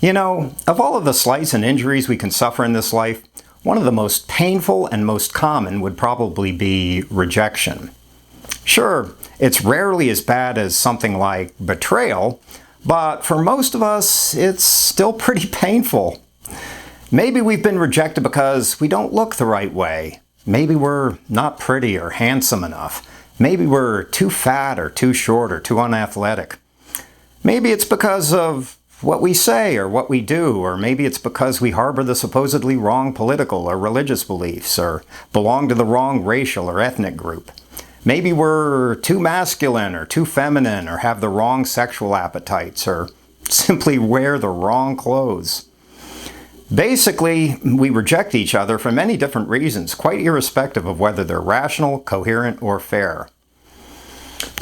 You know, of all of the slights and injuries we can suffer in this life, one of the most painful and most common would probably be rejection. Sure, it's rarely as bad as something like betrayal, but for most of us, it's still pretty painful. Maybe we've been rejected because we don't look the right way. Maybe we're not pretty or handsome enough. Maybe we're too fat or too short or too unathletic. Maybe it's because of what we say or what we do, or maybe it's because we harbor the supposedly wrong political or religious beliefs, or belong to the wrong racial or ethnic group. Maybe we're too masculine or too feminine, or have the wrong sexual appetites, or simply wear the wrong clothes. Basically, we reject each other for many different reasons, quite irrespective of whether they're rational, coherent, or fair.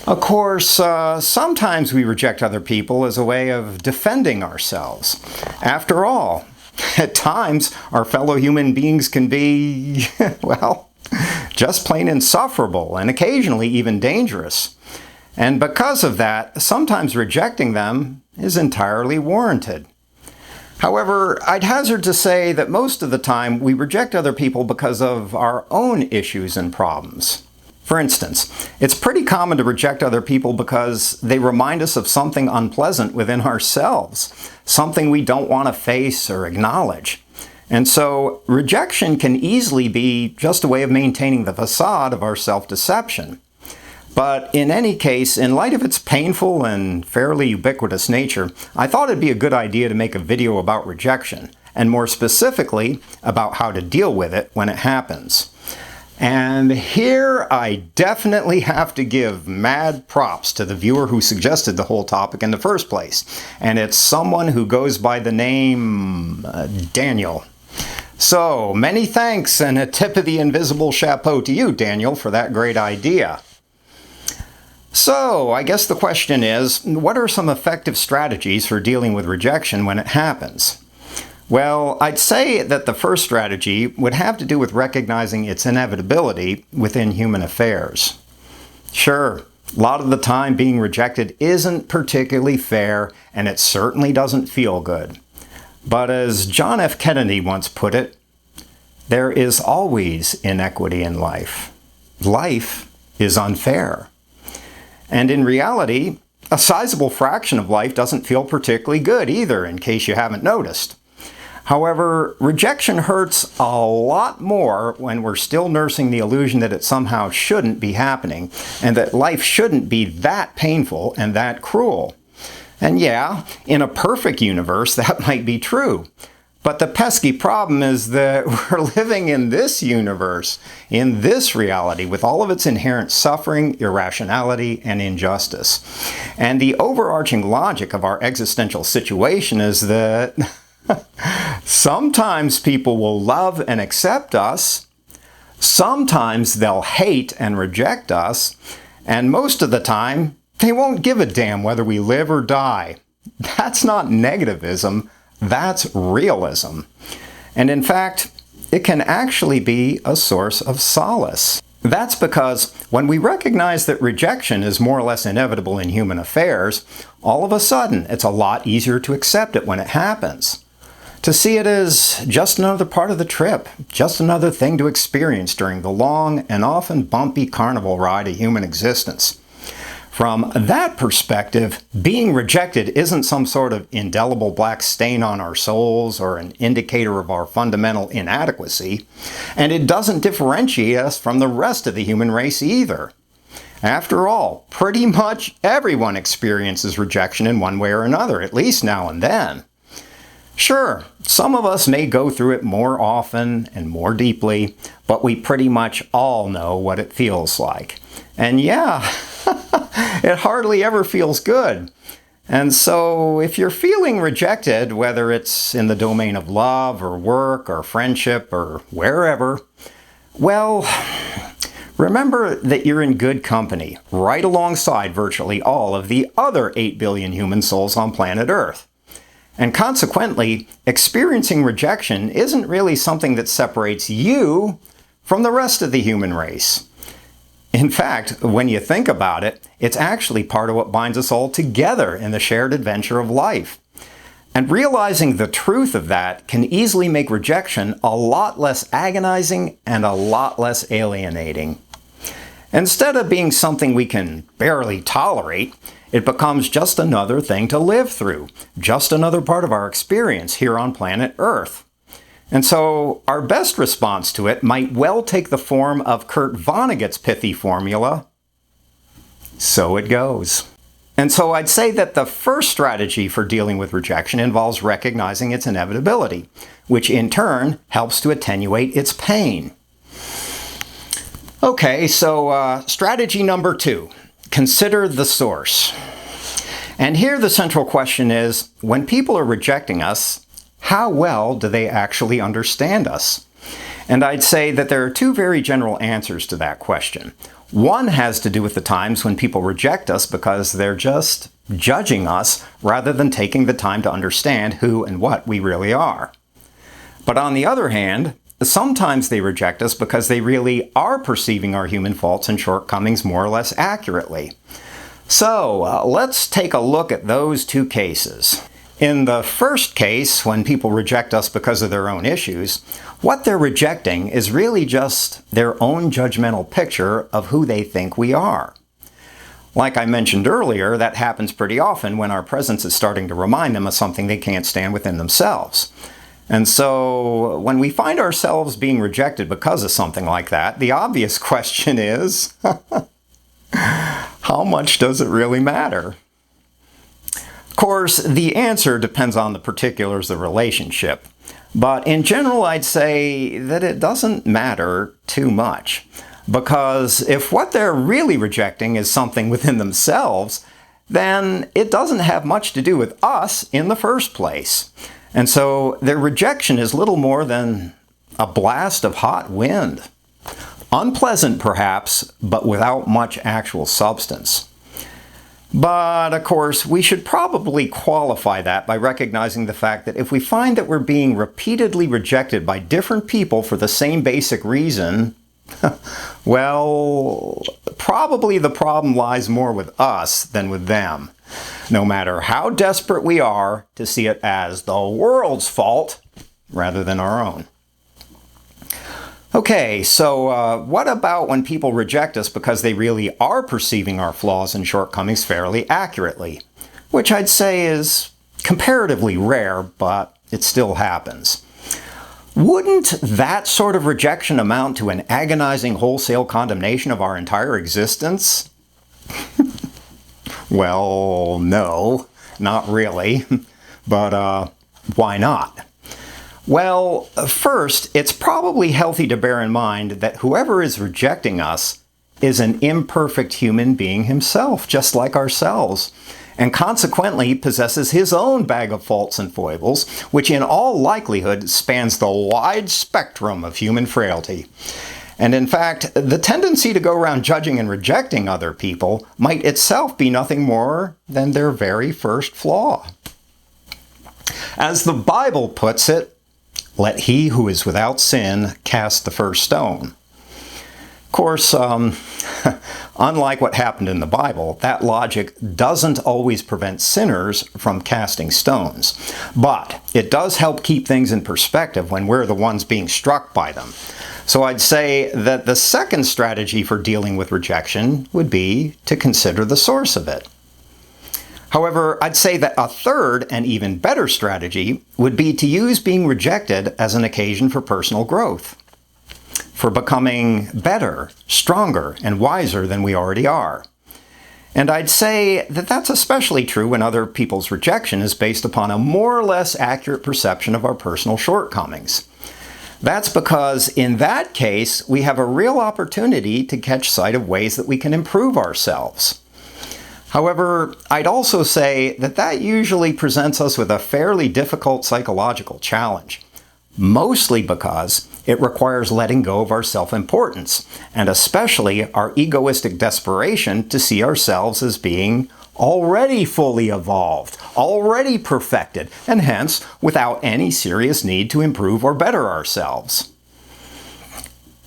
Of course, sometimes we reject other people as a way of defending ourselves. After all, at times, our fellow human beings can be, well, just plain insufferable and occasionally even dangerous. And because of that, sometimes rejecting them is entirely warranted. However, I'd hazard to say that most of the time we reject other people because of our own issues and problems. For instance, it's pretty common to reject other people because they remind us of something unpleasant within ourselves, something we don't want to face or acknowledge. And so rejection can easily be just a way of maintaining the facade of our self-deception. But in any case, in light of its painful and fairly ubiquitous nature, I thought it'd be a good idea to make a video about rejection, and more specifically, about how to deal with it when it happens. And here I definitely have to give mad props to the viewer who suggested the whole topic in the first place. And it's someone who goes by the name Daniel. So many thanks and a tip of the invisible chapeau to you, Daniel, for that great idea. So I guess the question is, what are some effective strategies for dealing with rejection when it happens? Well, I'd say that the first strategy would have to do with recognizing its inevitability within human affairs. Sure, a lot of the time being rejected isn't particularly fair, and it certainly doesn't feel good. But as John F. Kennedy once put it, there is always inequity in life. Life is unfair. And in reality, a sizable fraction of life doesn't feel particularly good either, in case you haven't noticed. However, rejection hurts a lot more when we're still nursing the illusion that it somehow shouldn't be happening, and that life shouldn't be that painful and that cruel. And yeah, in a perfect universe, that might be true. But the pesky problem is that we're living in this universe, in this reality, with all of its inherent suffering, irrationality, and injustice. And the overarching logic of our existential situation is that sometimes people will love and accept us, sometimes they'll hate and reject us, and most of the time, they won't give a damn whether we live or die. That's not negativism, that's realism. And in fact, it can actually be a source of solace. That's because when we recognize that rejection is more or less inevitable in human affairs, all of a sudden it's a lot easier to accept it when it happens. To see it as just another part of the trip, just another thing to experience during the long and often bumpy carnival ride of human existence. From that perspective, being rejected isn't some sort of indelible black stain on our souls or an indicator of our fundamental inadequacy, and it doesn't differentiate us from the rest of the human race either. After all, pretty much everyone experiences rejection in one way or another, at least now and then. Sure, some of us may go through it more often and more deeply, but we pretty much all know what it feels like. And yeah, it hardly ever feels good. And so if you're feeling rejected, whether it's in the domain of love or work or friendship or wherever, well, remember that you're in good company, right alongside virtually all of the other 8 billion human souls on planet Earth. And consequently, experiencing rejection isn't really something that separates you from the rest of the human race. In fact, when you think about it, it's actually part of what binds us all together in the shared adventure of life. And realizing the truth of that can easily make rejection a lot less agonizing and a lot less alienating. Instead of being something we can barely tolerate, it becomes just another thing to live through, just another part of our experience here on planet Earth. And so our best response to it might well take the form of Kurt Vonnegut's pithy formula, so it goes. And so I'd say that the first strategy for dealing with rejection involves recognizing its inevitability, which in turn helps to attenuate its pain. Okay, so strategy number 2, consider the source. And here the central question is, when people are rejecting us, how well do they actually understand us? And I'd say that there are 2 very general answers to that question. One has to do with the times when people reject us because they're just judging us rather than taking the time to understand who and what we really are. But on the other hand, sometimes they reject us because they really are perceiving our human faults and shortcomings more or less accurately. So let's take a look at those 2 cases. In the first case, when people reject us because of their own issues, what they're rejecting is really just their own judgmental picture of who they think we are. Like I mentioned earlier, that happens pretty often when our presence is starting to remind them of something they can't stand within themselves. And so when we find ourselves being rejected because of something like that, the obvious question is, how much does it really matter? Of course, the answer depends on the particulars of the relationship, but in general I'd say that it doesn't matter too much, because if what they're really rejecting is something within themselves, then it doesn't have much to do with us in the first place. And so their rejection is little more than a blast of hot wind. Unpleasant perhaps, but without much actual substance. But, of course, we should probably qualify that by recognizing the fact that if we find that we're being repeatedly rejected by different people for the same basic reason, well, probably the problem lies more with us than with them, no matter how desperate we are to see it as the world's fault rather than our own. Okay, so what about when people reject us because they really are perceiving our flaws and shortcomings fairly accurately? Which I'd say is comparatively rare, but it still happens. Wouldn't that sort of rejection amount to an agonizing wholesale condemnation of our entire existence? Well, no, not really. But why not? Well, first, it's probably healthy to bear in mind that whoever is rejecting us is an imperfect human being himself, just like ourselves, and consequently possesses his own bag of faults and foibles, which in all likelihood spans the wide spectrum of human frailty. And in fact, the tendency to go around judging and rejecting other people might itself be nothing more than their very first flaw. As the Bible puts it, let he who is without sin cast the first stone. Of course, unlike what happened in the Bible, that logic doesn't always prevent sinners from casting stones. But it does help keep things in perspective when we're the ones being struck by them. So I'd say that the second strategy for dealing with rejection would be to consider the source of it. However, I'd say that a third and even better strategy would be to use being rejected as an occasion for personal growth, for becoming better, stronger, and wiser than we already are. And I'd say that that's especially true when other people's rejection is based upon a more or less accurate perception of our personal shortcomings. That's because in that case, we have a real opportunity to catch sight of ways that we can improve ourselves. However, I'd also say that that usually presents us with a fairly difficult psychological challenge, mostly because it requires letting go of our self-importance, and especially our egoistic desperation to see ourselves as being already fully evolved, already perfected, and hence without any serious need to improve or better ourselves.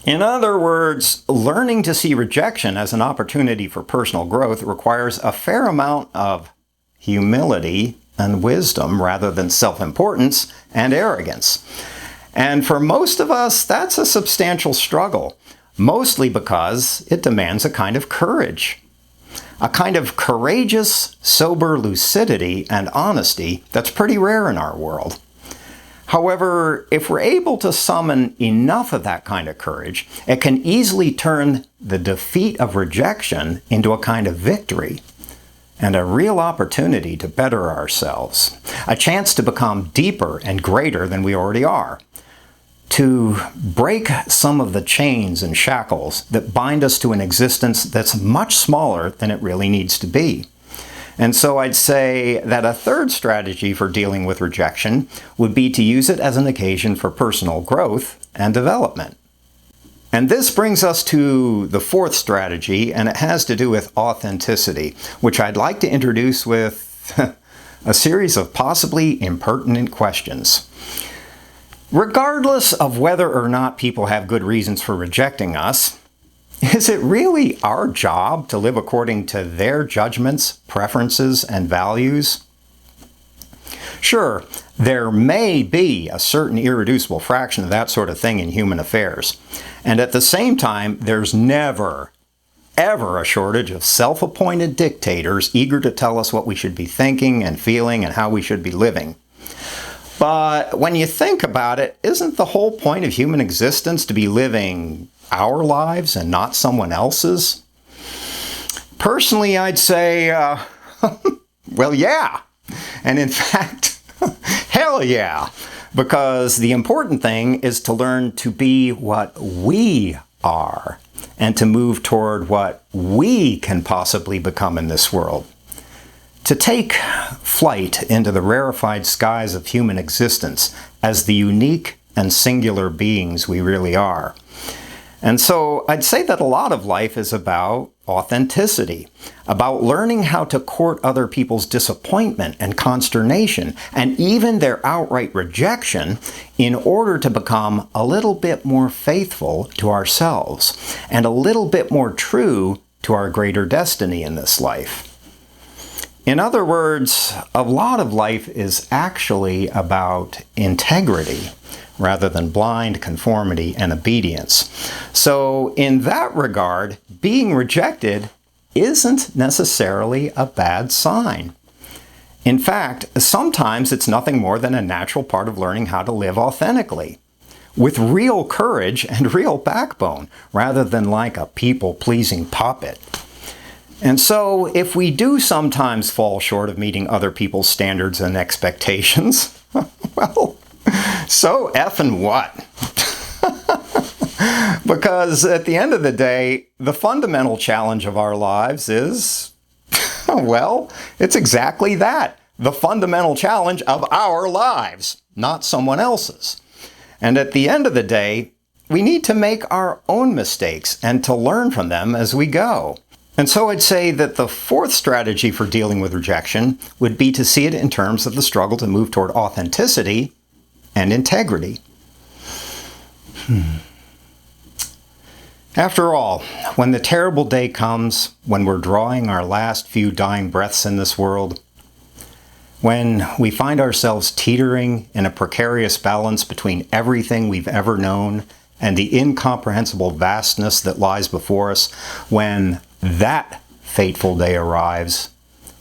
In other words, learning to see rejection as an opportunity for personal growth requires a fair amount of humility and wisdom rather than self-importance and arrogance. And for most of us, that's a substantial struggle, mostly because it demands a kind of courage. A kind of courageous, sober lucidity and honesty that's pretty rare in our world. However, if we're able to summon enough of that kind of courage, it can easily turn the defeat of rejection into a kind of victory and a real opportunity to better ourselves, a chance to become deeper and greater than we already are, to break some of the chains and shackles that bind us to an existence that's much smaller than it really needs to be. And so I'd say that a third strategy for dealing with rejection would be to use it as an occasion for personal growth and development. And this brings us to the fourth strategy, and it has to do with authenticity, which I'd like to introduce with a series of possibly impertinent questions. Regardless of whether or not people have good reasons for rejecting us, is it really our job to live according to their judgments, preferences, and values? Sure, there may be a certain irreducible fraction of that sort of thing in human affairs. And at the same time, there's never, ever a shortage of self-appointed dictators eager to tell us what we should be thinking and feeling and how we should be living. But when you think about it, isn't the whole point of human existence to be living our lives and not someone else's? Personally, I'd say, well, yeah. And in fact, hell yeah. Because the important thing is to learn to be what we are and to move toward what we can possibly become in this world. To take flight into the rarefied skies of human existence as the unique and singular beings we really are. And so I'd say that a lot of life is about authenticity, about learning how to court other people's disappointment and consternation, and even their outright rejection, in order to become a little bit more faithful to ourselves and a little bit more true to our greater destiny in this life. In other words, a lot of life is actually about integrity rather than blind conformity and obedience. So in that regard, being rejected isn't necessarily a bad sign. In fact, sometimes it's nothing more than a natural part of learning how to live authentically, with real courage and real backbone, rather than like a people-pleasing puppet. And so, if we do sometimes fall short of meeting other people's standards and expectations, well, so effing what? Because at the end of the day, the fundamental challenge of our lives is, well, it's exactly that. The fundamental challenge of our lives, not someone else's. And at the end of the day, we need to make our own mistakes and to learn from them as we go. And so I'd say that the fourth strategy for dealing with rejection would be to see it in terms of the struggle to move toward authenticity and integrity. After all, when the terrible day comes, when we're drawing our last few dying breaths in this world, when we find ourselves teetering in a precarious balance between everything we've ever known and the incomprehensible vastness that lies before us, when that fateful day arrives,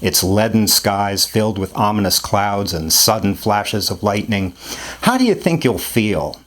its leaden skies filled with ominous clouds and sudden flashes of lightning, how do you think you'll feel?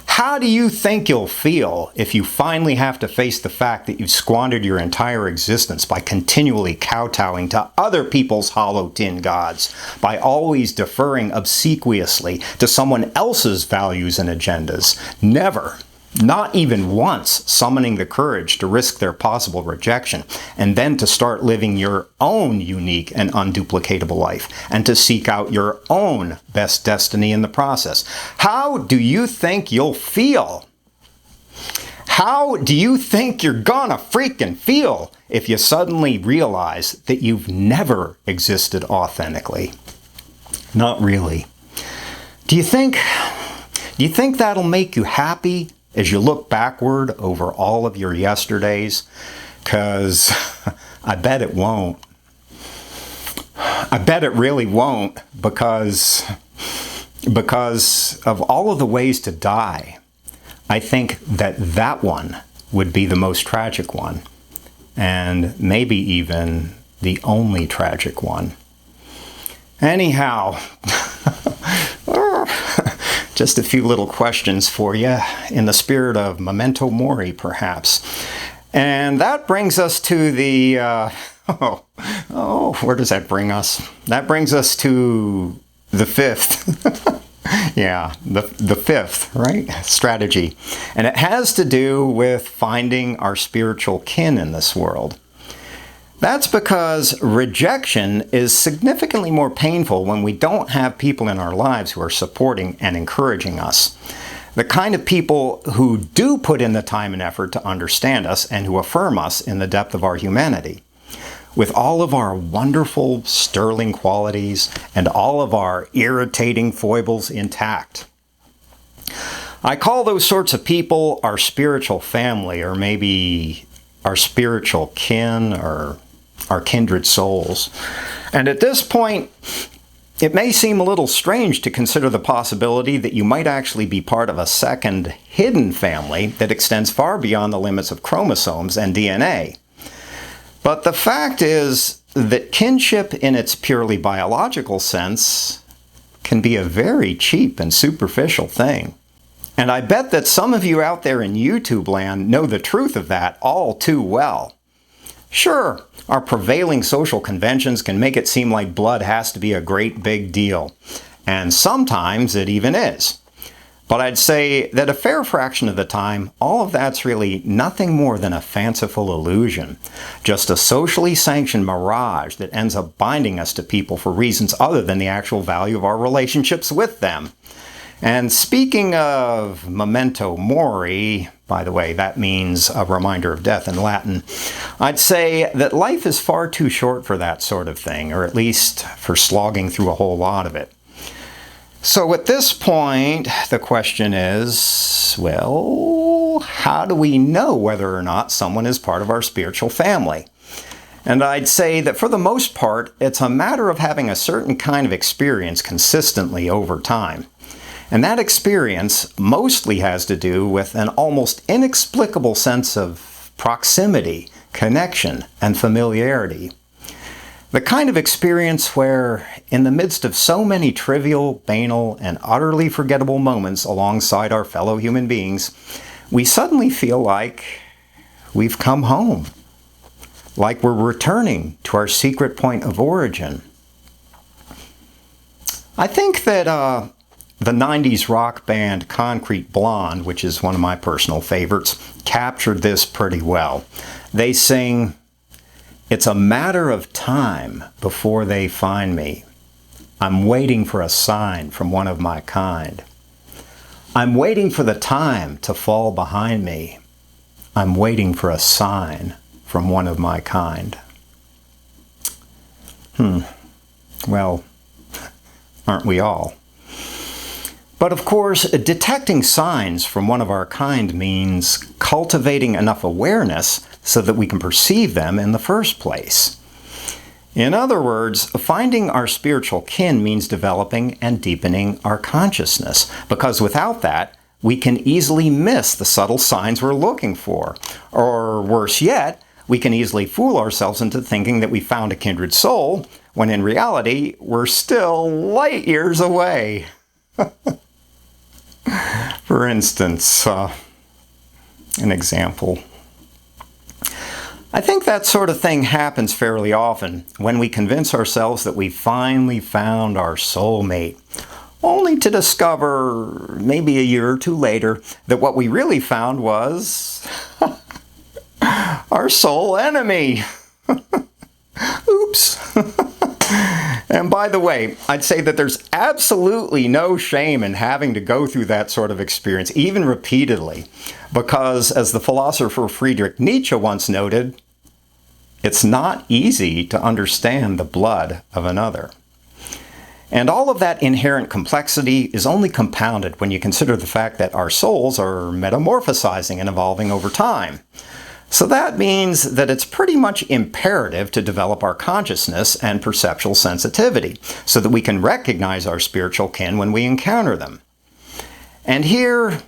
How do you think you'll feel if you finally have to face the fact that you've squandered your entire existence by continually kowtowing to other people's hollow tin gods, by always deferring obsequiously to someone else's values and agendas, never, not even once, summoning the courage to risk their possible rejection, and then to start living your own unique and unduplicatable life, and to seek out your own best destiny in the process? How do you think you'll feel? How do you think you're gonna freaking feel if you suddenly realize that you've never existed authentically? Not really. Do you think that'll make you happy as you look backward over all of your yesterdays? 'Cause I bet it won't. I bet it really won't, because of all of the ways to die. I think that one would be the most tragic one, and maybe even the only tragic one. Anyhow, just a few little questions for you in the spirit of memento mori, perhaps. And that brings us to the, where does that bring us? That brings us to the fifth. Yeah, the fifth, right? Strategy. And it has to do with finding our spiritual kin in this world. That's because rejection is significantly more painful when we don't have people in our lives who are supporting and encouraging us. The kind of people who do put in the time and effort to understand us and who affirm us in the depth of our humanity. With all of our wonderful, sterling qualities and all of our irritating foibles intact. I call those sorts of people our spiritual family, or maybe our spiritual kin, or our kindred souls. And at this point, it may seem a little strange to consider the possibility that you might actually be part of a second hidden family that extends far beyond the limits of chromosomes and DNA. But the fact is that kinship in its purely biological sense can be a very cheap and superficial thing. And I bet that some of you out there in YouTube land know the truth of that all too well. Sure, our prevailing social conventions can make it seem like blood has to be a great big deal. And sometimes it even is. But I'd say that a fair fraction of the time, all of that's really nothing more than a fanciful illusion. Just a socially sanctioned mirage that ends up binding us to people for reasons other than the actual value of our relationships with them. And speaking of memento mori, by the way, that means a reminder of death in Latin, I'd say that life is far too short for that sort of thing, or at least for slogging through a whole lot of it. So at this point, the question is, well, how do we know whether or not someone is part of our spiritual family? And I'd say that for the most part, it's a matter of having a certain kind of experience consistently over time. And that experience mostly has to do with an almost inexplicable sense of proximity, connection, and familiarity. The kind of experience where, in the midst of so many trivial, banal, and utterly forgettable moments alongside our fellow human beings, we suddenly feel like we've come home, like we're returning to our secret point of origin. I think that the 90s rock band Concrete Blonde, which is one of my personal favorites, captured this pretty well. They sing, "It's a matter of time before they find me. I'm waiting for a sign from one of my kind. I'm waiting for the time to fall behind me. I'm waiting for a sign from one of my kind." Well, aren't we all? But of course, detecting signs from one of our kind means cultivating enough awareness so that we can perceive them in the first place. In other words, finding our spiritual kin means developing and deepening our consciousness, because without that, we can easily miss the subtle signs we're looking for. Or worse yet, we can easily fool ourselves into thinking that we found a kindred soul, when in reality, we're still light years away. For instance, an example. I think that sort of thing happens fairly often when we convince ourselves that we finally found our soulmate, only to discover, maybe a year or two later, that what we really found was our soul enemy. Oops. And by the way, I'd say that there's absolutely no shame in having to go through that sort of experience, even repeatedly, because as the philosopher Friedrich Nietzsche once noted, it's not easy to understand the blood of another. And all of that inherent complexity is only compounded when you consider the fact that our souls are metamorphosizing and evolving over time. So that means that it's pretty much imperative to develop our consciousness and perceptual sensitivity so that we can recognize our spiritual kin when we encounter them. And here,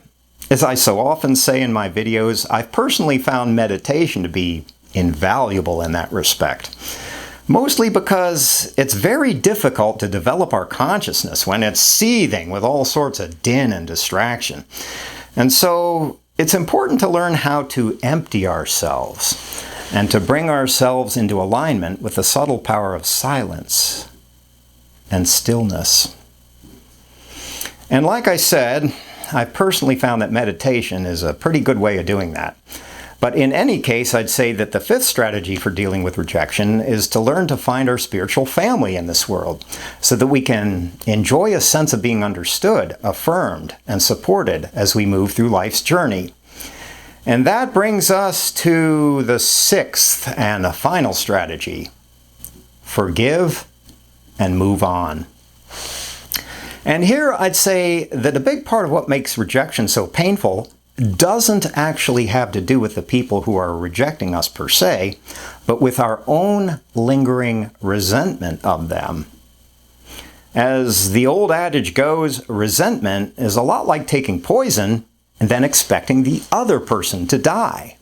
as I so often say in my videos, I've personally found meditation to be invaluable in that respect. Mostly because it's very difficult to develop our consciousness when it's seething with all sorts of din and distraction. And so it's important to learn how to empty ourselves and to bring ourselves into alignment with the subtle power of silence and stillness. And like I said, I've personally found that meditation is a pretty good way of doing that. But in any case, I'd say that the fifth strategy for dealing with rejection is to learn to find our spiritual family in this world so that we can enjoy a sense of being understood, affirmed, and supported as we move through life's journey. And that brings us to the sixth and a final strategy: forgive and move on. And here I'd say that a big part of what makes rejection so painful doesn't actually have to do with the people who are rejecting us per se, but with our own lingering resentment of them. As the old adage goes, resentment is a lot like taking poison and then expecting the other person to die.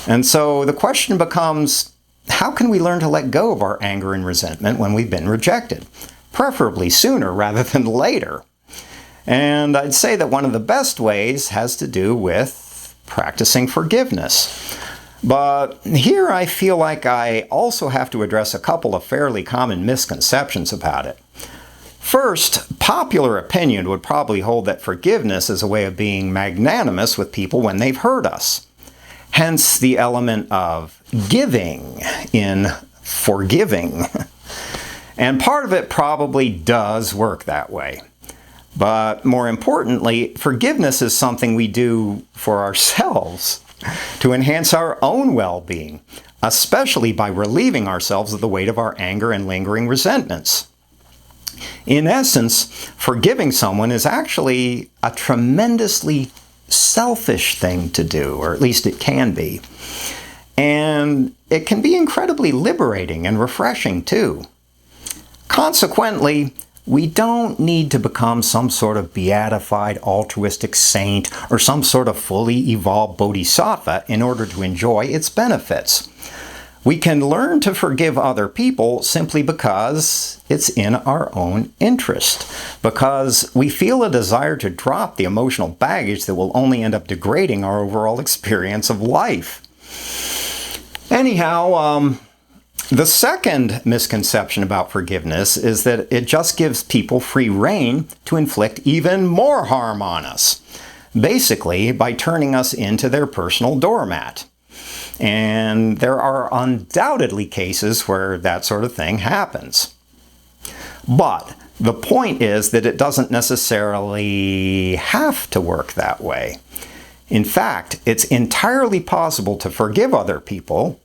And so the question becomes, how can we learn to let go of our anger and resentment when we've been rejected? Preferably sooner rather than later. And I'd say that one of the best ways has to do with practicing forgiveness. But here I feel like I also have to address a couple of fairly common misconceptions about it. First, popular opinion would probably hold that forgiveness is a way of being magnanimous with people when they've hurt us. Hence the element of giving in forgiving. And part of it probably does work that way. But more importantly, forgiveness is something we do for ourselves to enhance our own well-being, especially by relieving ourselves of the weight of our anger and lingering resentments. In essence, forgiving someone is actually a tremendously selfish thing to do, or at least it can be. And it can be incredibly liberating and refreshing too. Consequently, we don't need to become some sort of beatified altruistic saint or some sort of fully evolved bodhisattva in order to enjoy its benefits. We can learn to forgive other people simply because it's in our own interest, because we feel a desire to drop the emotional baggage that will only end up degrading our overall experience of life. Anyhow, the second misconception about forgiveness is that it just gives people free rein to inflict even more harm on us, basically by turning us into their personal doormat. And there are undoubtedly cases where that sort of thing happens. But the point is that it doesn't necessarily have to work that way. In fact, it's entirely possible to forgive other people,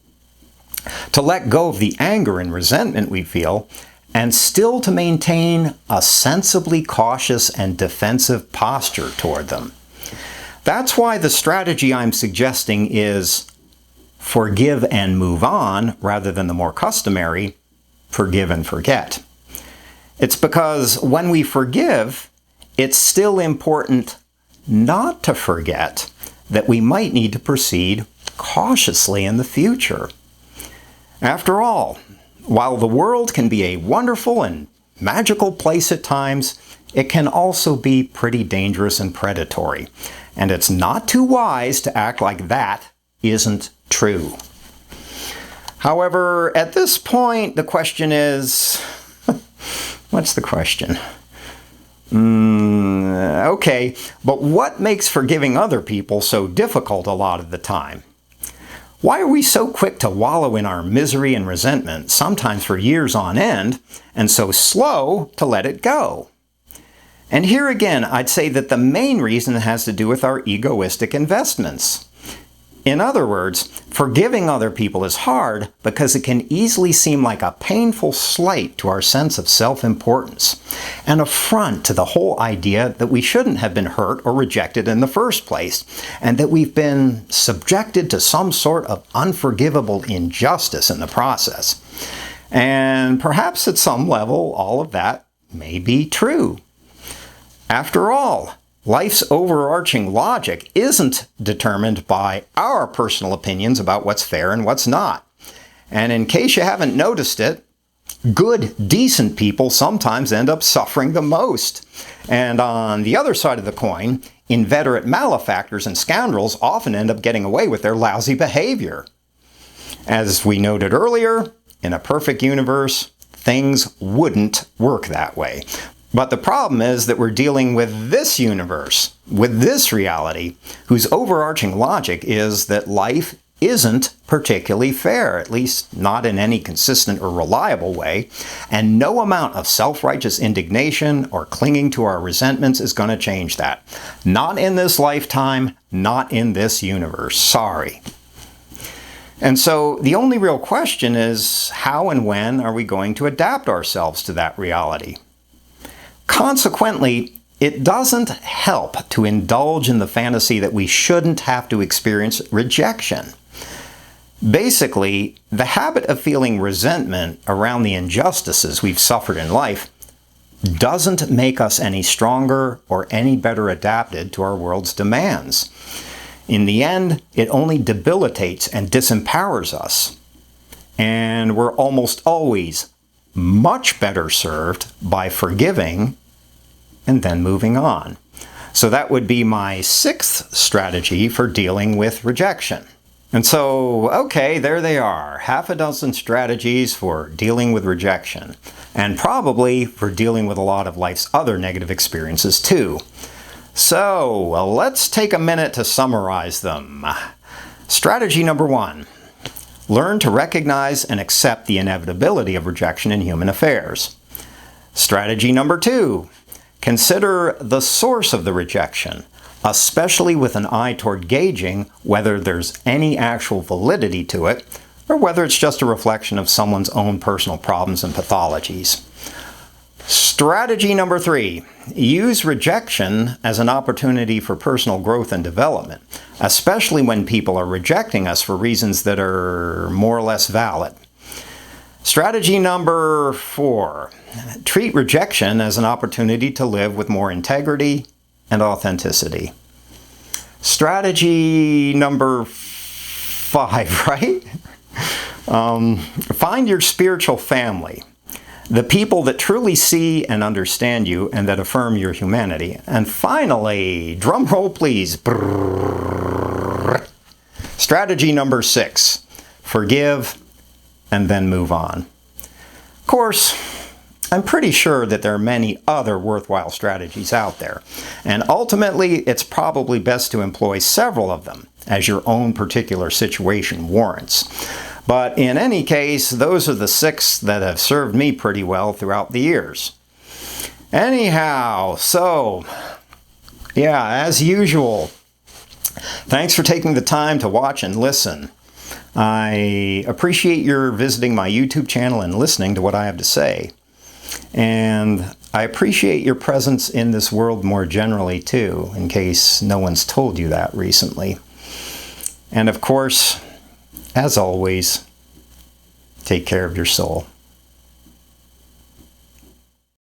to let go of the anger and resentment we feel, and still to maintain a sensibly cautious and defensive posture toward them. That's why the strategy I'm suggesting is forgive and move on rather than the more customary forgive and forget. It's because when we forgive, it's still important not to forget that we might need to proceed cautiously in the future. After all, while the world can be a wonderful and magical place at times, it can also be pretty dangerous and predatory. And it's not too wise to act like that isn't true. However, at this point, the question is, what's the question? Okay, but what makes forgiving other people so difficult a lot of the time? Why are we so quick to wallow in our misery and resentment, sometimes for years on end, and so slow to let it go? And here again, I'd say that the main reason has to do with our egoistic investments. In other words, forgiving other people is hard because it can easily seem like a painful slight to our sense of self-importance, an affront to the whole idea that we shouldn't have been hurt or rejected in the first place, and that we've been subjected to some sort of unforgivable injustice in the process. And perhaps at some level, all of that may be true. After all, life's overarching logic isn't determined by our personal opinions about what's fair and what's not. And in case you haven't noticed it, good, decent people sometimes end up suffering the most. And on the other side of the coin, inveterate malefactors and scoundrels often end up getting away with their lousy behavior. As we noted earlier, in a perfect universe, things wouldn't work that way. But the problem is that we're dealing with this universe, with this reality, whose overarching logic is that life isn't particularly fair, at least not in any consistent or reliable way, and no amount of self-righteous indignation or clinging to our resentments is going to change that. Not in this lifetime, not in this universe. Sorry. And so the only real question is, how and when are we going to adapt ourselves to that reality? Consequently, it doesn't help to indulge in the fantasy that we shouldn't have to experience rejection. Basically, the habit of feeling resentment around the injustices we've suffered in life doesn't make us any stronger or any better adapted to our world's demands. In the end, it only debilitates and disempowers us. And we're almost always much better served by forgiving and then moving on. So that would be my sixth strategy for dealing with rejection. And so, okay, there they are. Half a dozen strategies for dealing with rejection, and probably for dealing with a lot of life's other negative experiences too. So, let's take a minute to summarize them. Strategy number 1. Learn to recognize and accept the inevitability of rejection in human affairs. Strategy number 2. Consider the source of the rejection, especially with an eye toward gauging whether there's any actual validity to it, or whether it's just a reflection of someone's own personal problems and pathologies. Strategy number 3. Use rejection as an opportunity for personal growth and development, especially when people are rejecting us for reasons that are more or less valid. Strategy number 4. Treat rejection as an opportunity to live with more integrity and authenticity. Strategy number 5, right? Find your spiritual family. The people that truly see and understand you and that affirm your humanity. And finally, drum roll please. Strategy number 6. Forgive and then move on. Of course, I'm pretty sure that there are many other worthwhile strategies out there. And ultimately, it's probably best to employ several of them as your own particular situation warrants. But in any case, those are the 6 that have served me pretty well throughout the years. Anyhow, so, yeah, as usual, thanks for taking the time to watch and listen. I appreciate your visiting my YouTube channel and listening to what I have to say. And I appreciate your presence in this world more generally too, in case no one's told you that recently. And of course, as always, take care of your soul.